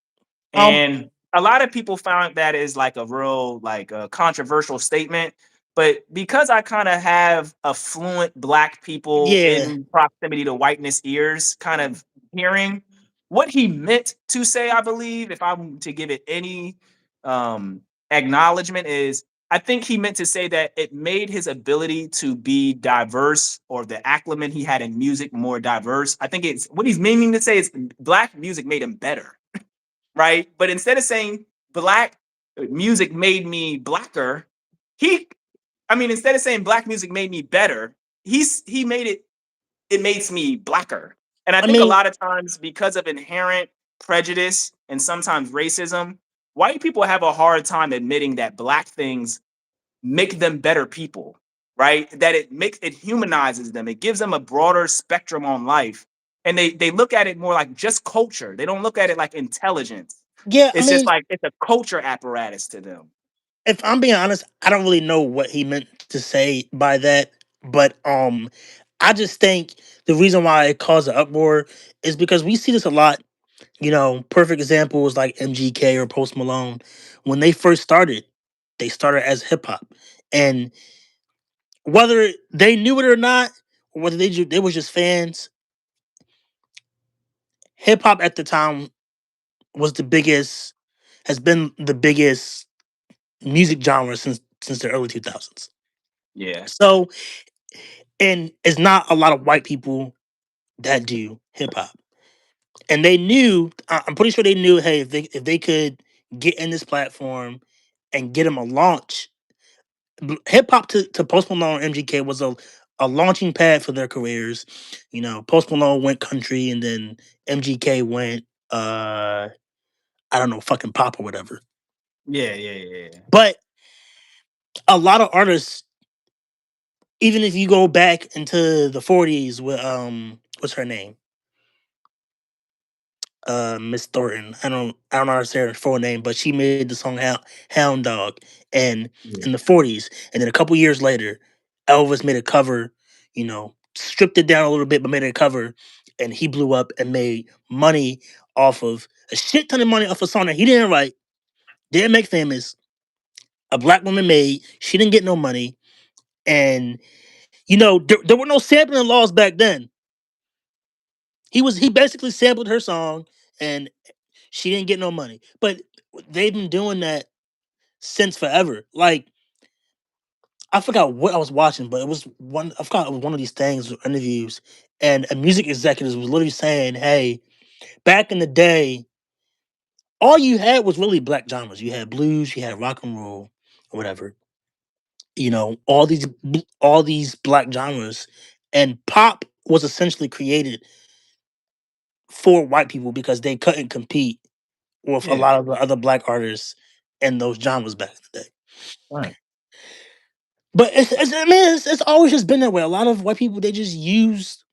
Um, And a lot of people found that is like a real like a controversial statement. But because I kind of have affluent black people yeah, in proximity to whiteness ears, kind of hearing what he meant to say, I believe, if I'm to give it any um acknowledgement, is I think he meant to say that it made his ability to be diverse or the acclimate he had in music more diverse. I think it's what he's meaning to say is black music made him better, right? But instead of saying black music made me blacker, he, instead of saying black music made me better, he made it makes me blacker. And I I think a mean, lot of times because of inherent prejudice and sometimes racism, white people have a hard time admitting that black things make them better people, right? That it humanizes them. It gives them a broader spectrum on life. And they look at it more like just culture. They don't look at it like intelligence. yeah, I It's just mean, like it's a culture apparatus to them. if I'm being honest, I don't really know what he meant to say by that, but I just think the reason why it caused an uproar is because we see this a lot. Perfect examples like MGK or Post Malone. When they first started, they started as hip hop, and whether they knew it or not, or whether they was just fans, hip hop at the time was the biggest, has been the biggest music genre since the early 2000s. Yeah. So, and it's not a lot of white people that do hip hop, and they knew. I'm pretty sure they knew. Hey, if they could get in this platform and get them a launch, hip hop to Post Malone and MGK was a launching pad for their careers. Post Malone went country, and then MGK went I don't know, fucking pop or whatever. Yeah, yeah, yeah, yeah. But a lot of artists, even if you go back into the 40s with what's her name? Miss Thornton. I don't know how to say her full name, but she made the song Hound Dog and Yeah. in the 40s. And then a couple years later, Elvis made a cover, stripped it down a little bit, but made a cover, and he blew up and made money off of a shit ton of money off a song that he didn't write, didn't make famous. A black woman made, she didn't get no money. And there were no sampling laws back then. He basically sampled her song, and she didn't get no money. But they've been doing that since forever. Like, I forgot what I was watching, but it was one. I forgot it was one of these things or interviews, and a music executive was literally saying, "Hey, back in the day, all you had was really black genres. You had blues, you had rock and roll, or whatever. All these black genres, and pop was essentially created for white people because they couldn't compete. with a Yeah, lot of the other black artists in those genres back in the day. right. But I mean, it's always just been that way. A lot of white people, they just use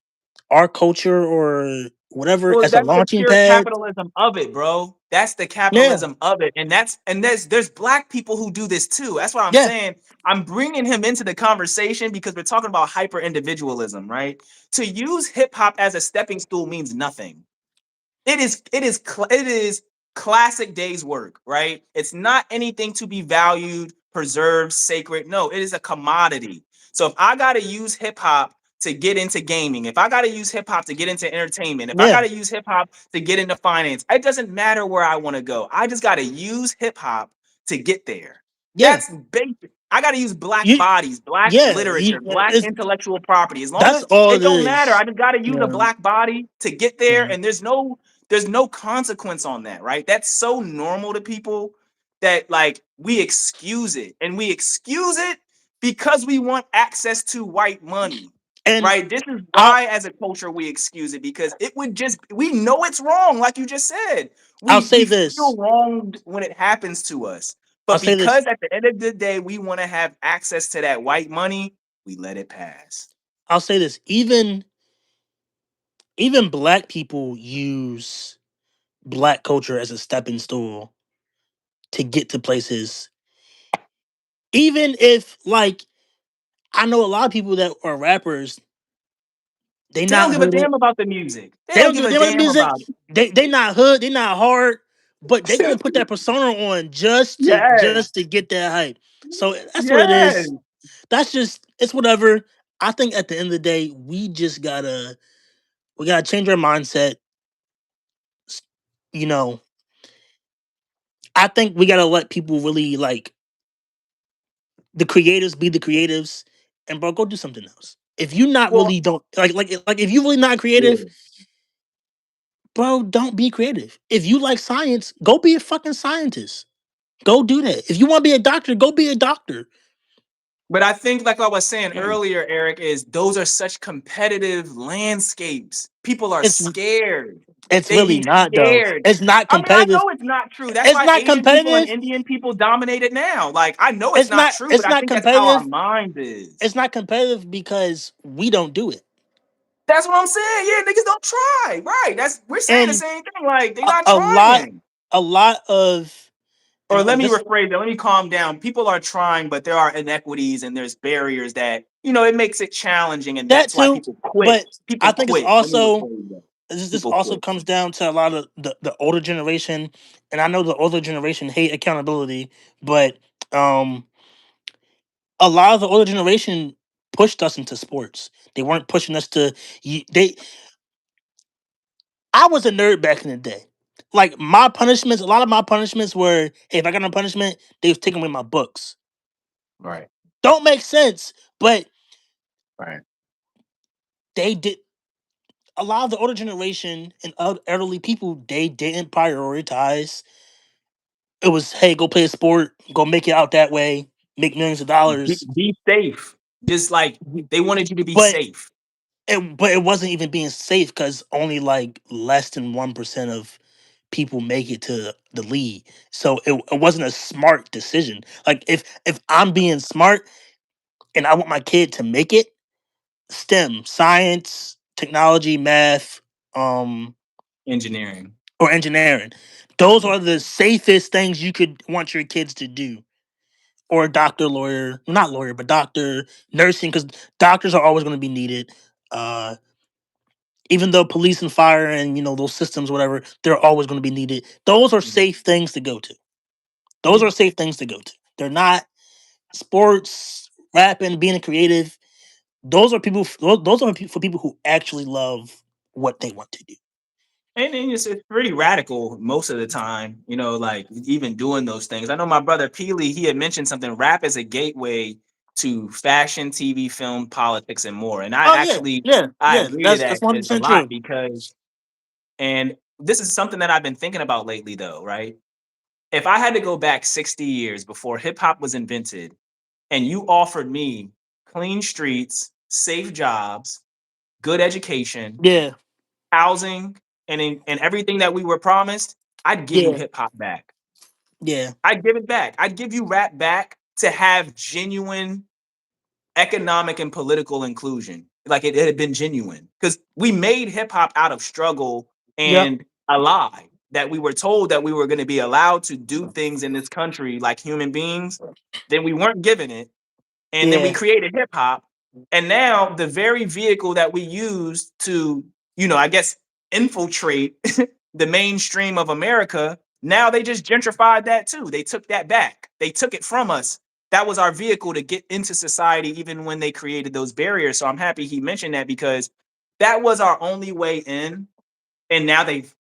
our culture or whatever Well, as a that's the launching pure pad. capitalism of it, bro. That's the Yeah, capitalism of it, and there's black people who do this too. That's what I'm yeah, saying. I'm bringing him into the conversation because we're talking about hyper individualism, right? To use hip hop as a stepping stool means nothing. It is classic day's work, right? It's not anything to be valued, preserved, sacred. No, it is a commodity. So if I got to use hip hop to get into gaming, if I got to use hip hop to get into entertainment, if I got yeah, to use hip hop to get into finance, it doesn't matter where I want to go. I just got to use hip hop to get there. yeah. That's basic. I got to use black You, bodies, black yeah. literature, black intellectual property. As long That's as all it it don't matter, is. I just got to use a Yeah, black body to get there, yeah. and there's no consequence on that, right? That's so normal to people that like we excuse it, and we excuse it because we want access to white money, And right? This is I'll why as a culture we excuse it, because it would just, we know it's wrong, like you just said. I'll say We feel this. wronged when it happens to us, I'll but say this. because at the end of the day we want to have access to that white money, we let it pass. I'll say this. Even black people use black culture as a stepping stool to get to places. Even if like I know a lot of people that are rappers, they They don't not give a hood. damn about the music. They They don't don't give give a a damn about the damn music. about They not hood. They not hard. But they gonna put that persona on yes. just to get that hype. So that's what it Yes. is. That's just it's whatever. I think at the end of the day, we gotta change our mindset. S- You know, I think we gotta let people really like the creatives be the creatives, and bro, go do something else. If you not Well, really don't like if you really not creative, yeah. bro, don't be creative. If you like science, go be a fucking scientist. Go do that. If you want to be a doctor, go be a doctor. But I think, like I was saying Mm. earlier, Eric, is those are such competitive landscapes. People are It's scared. it's They really be not though. scared. It's not I mean, I competitive. know it's not true. That's It's why not Asian people and competitive. Indian people dominate it now. Like, I know it's It's not not. true, but It's I not think that's how our competitive. mind is. It's not competitive because we don't do it. That's what I'm saying. Yeah, niggas don't try. Right. We're saying the And same thing. Like, they a, not a lot, trying. a lot of, Or let and me this rephrase that. Let me calm down. People are trying, but there are inequities and there's barriers that, it makes it challenging, and that that's why too. people quit. But I People think it's quit. Let me also rephrase that. this People also quit. comes down to a lot of the older generation, and I know the older generation hate accountability, but um a lot of the older generation pushed us into sports. They weren't pushing us to they I was a nerd back in the day. Like my punishments, a lot of my punishments were, hey, if I got a punishment, they was taking away my books. Right. Don't make sense, but Right. they did. A lot of the older generation and elderly people, they didn't prioritize. It was, hey, go play a sport, go make it out that way, make millions of dollars. Be safe. Just like they wanted you to be But safe. it wasn't even being safe because only like less than 1% of people make it to the league. So it wasn't a smart decision. Like if I'm being smart and I want my kid to make it, STEM, science, technology, math, um, Engineering. or engineering, those Yeah. are the safest things you could want your kids to do. Or doctor, lawyer, not lawyer, but doctor, nursing, because doctors are always going to be needed. Uh, even though police and fire and those systems, whatever, they're always going to be needed. Those are Mhm. safe things to go to. Those Yeah. are safe things to go to. They're not sports, rapping, being a creative. Those are people. Those are for people who actually love what they want to do. And it's pretty radical most of the time, like even doing those things. I know my brother Peely, he had mentioned something. Rap is a gateway to fashion, TV, film, politics, and more. And Oh yeah, yeah, I yeah. agree to That's that one hundred a percent lot true. because, and this is something that I've been thinking about lately, though, right? If I had to go back 60 years before hip hop was invented, and you offered me clean streets, safe jobs, good education, Yeah, housing, and everything that we were promised, I'd give you Yeah. hip hop back. Yeah. I'd give it back. I'd give you rap back to have genuine economic and political inclusion. Like it had been genuine because we made hip hop out of struggle Yep. and a lie that we were told that we were going to be allowed to do things in this country like human beings. Then we weren't given it, and then we Yeah. created hip hop, and now the very vehicle that we use to, I guess, infiltrate the mainstream of America, now they just gentrified that too. They took that back. They took it from us. That was our vehicle to get into society even when they created those barriers. So I'm happy he mentioned that because that was our only way in, and now they've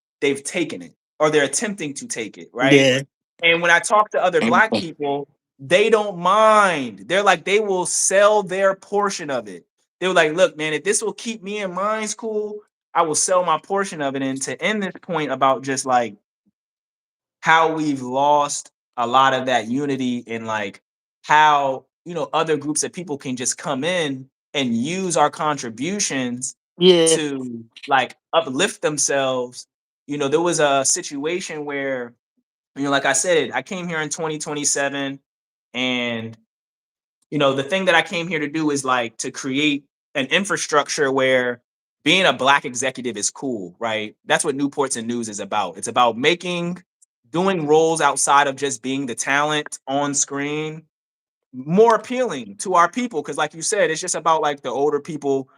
taken it, or they're attempting to take it, right? Yeah. And when I talk to other black people, they don't mind. They're like, they will sell their portion of it. They were like, look, man, if this will keep me and mine's cool, I will sell my portion of it. And to end this point about just like how we've lost a lot of that unity, and like how, other groups of people can just come in and use our contributions Yeah. to like uplift themselves. There was a situation where, like I said, I came here in 2027, and the thing that I came here to do is like to create an infrastructure where being a black executive is cool, right? That's what Newports and News is about. It's about doing roles outside of just being the talent on screen more appealing to our people. Cause like you said, it's just about like the older people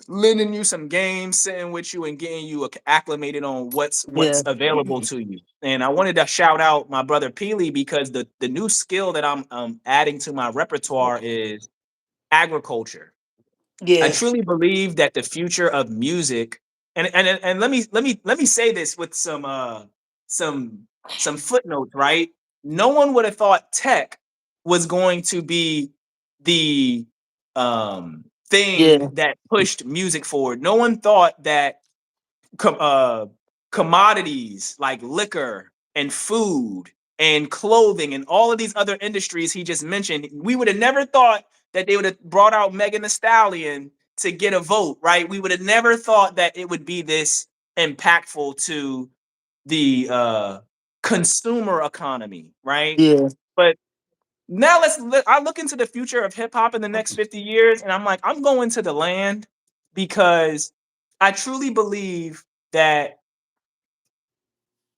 lending you some games, sitting with you, and getting you acclimated on what's Yeah. available to you. And I wanted to shout out my brother Peely because the new skill that I'm adding to my repertoire is agriculture. I Yeah. truly believe that the future of music, and let me say this with some some footnotes, right? No one would have thought tech was going to be the thing Yeah. that pushed music forward. No one thought that com- uh, commodities like liquor and food and clothing and all of these other industries he just mentioned, we would have never thought that they would have brought out Megan Thee Stallion to get a vote, right? We would have never thought that it would be this impactful to the consumer economy, right? Yeah. But now I look into the future of hip hop in the next 50 years, and I'm like, I'm going to the land because I truly believe that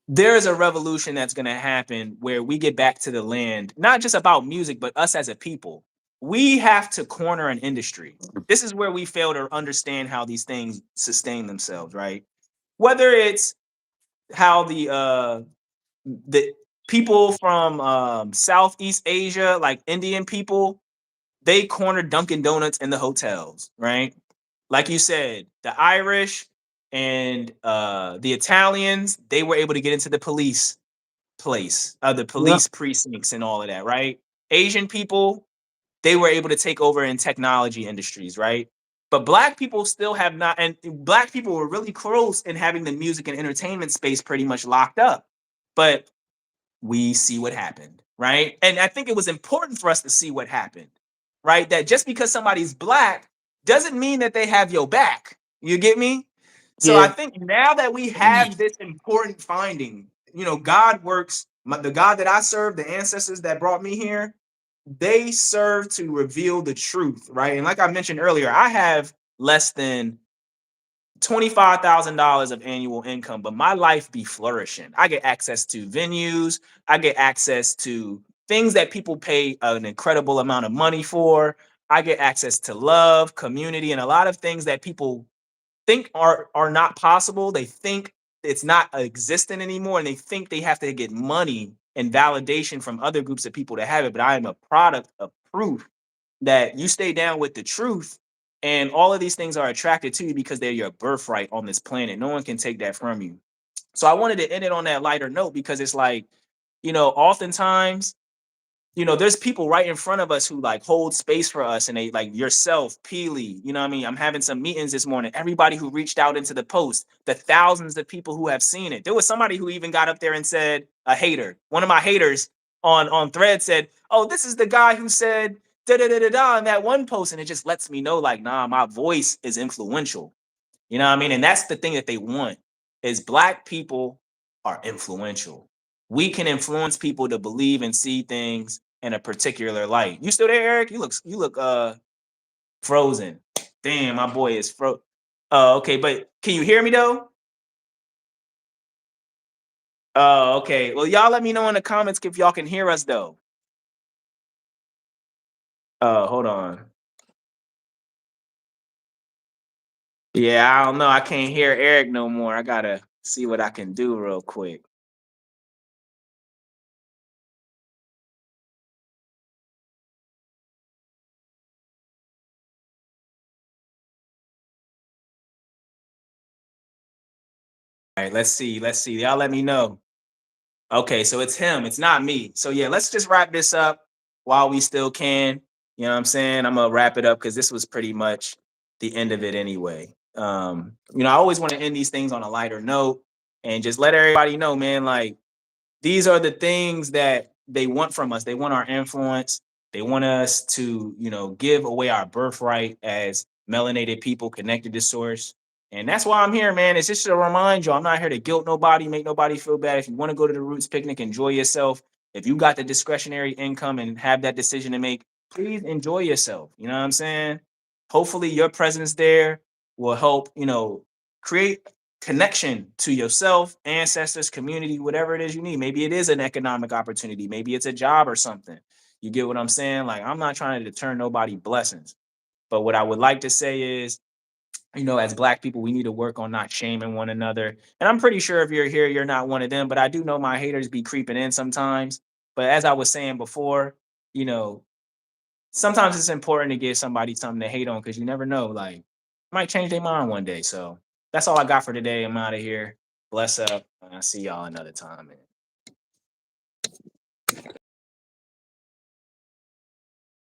there is a revolution that's going to happen where we get back to the land, not just about music, but us as a people. We have to corner an industry. This is where we fail to understand how these things sustain themselves, right? Whether it's how the people from Southeast Asia, like Indian people, they cornered Dunkin' Donuts in the hotels, right? Like you said, the Irish and the Italians, they were able to get into the the Yep. police precincts and all of that, right? Asian people, they were able to take over in technology industries, right? But black people still have not, and black people were really close in having the music and entertainment space pretty much locked up. But we see what happened, right? And I think it was important for us to see what happened, right? That just because somebody's black doesn't mean that they have your back. You get me? So I Yeah. think now that we have this important finding, God works, the God that I serve, the ancestors that brought me here, they serve to reveal the truth, right? And like I mentioned earlier, I have less than $25,000 of annual income, but my life be flourishing. I get access to venues, I get access to things that people pay an incredible amount of money for. I get access to love, community, and a lot of things that people think are not possible. They think it's not existent anymore, and they think they have to get money and validation from other groups of people to have it. But I am a product of proof that you stay down with the truth, and all of these things are attracted to you because they're your birthright on this planet. No one can take that from you. So I wanted to end it on that lighter note because it's like, oftentimes, there's people right in front of us who like hold space for us, and they like yourself, Peely. You know what I mean? I'm having some meetings this morning. Everybody who reached out into the post, the thousands of people who have seen it. There was somebody who even got up there and said, a hater. One of my haters on Thread said, "Oh, this is the guy who said da da da da da" in that one post, and it just lets me know, like, nah, my voice is influential. You know what I mean? And that's the thing that they want is black people are influential. We can influence people to believe and see things in a particular light. You still there, Eric? You look frozen. Damn, my boy is frozen. Okay, but can you hear me though? Oh, okay. Well, y'all let me know in the comments if y'all can hear us though. Hold on. Yeah, I don't know. I can't hear Eric no more. I gotta see what I can do real quick. All right, let's see. Let's see. Y'all let me know. Okay, so it's him. It's not me. So yeah, let's just wrap this up while we still can. You know what I'm saying? I'm gonna wrap it up because this was pretty much the end of it anyway. I always want to end these things on a lighter note and just let everybody know, man, like these are the things that they want from us. They want our influence. They want us to, give away our birthright as melanated people connected to source. And that's why I'm here, man. It's just to remind you, I'm not here to guilt nobody, make nobody feel bad. If you want to go to the Roots picnic, enjoy yourself. If you got the discretionary income and have that decision to make, please enjoy yourself. You know what I'm saying? Hopefully your presence there will help, create connection to yourself, ancestors, community, whatever it is you need. Maybe it is an economic opportunity. Maybe it's a job or something. You get what I'm saying? Like, I'm not trying to deter nobody blessings. But what I would like to say is, as Black people, we need to work on not shaming one another. And I'm pretty sure if you're here, you're not one of them. But I do know my haters be creeping in sometimes. But as I was saying before, you know, sometimes it's important to give somebody something to hate on because you never know. Like, might change their mind one day. So that's all I got for today. I'm out of here. Bless up. And I'll see y'all another time, man.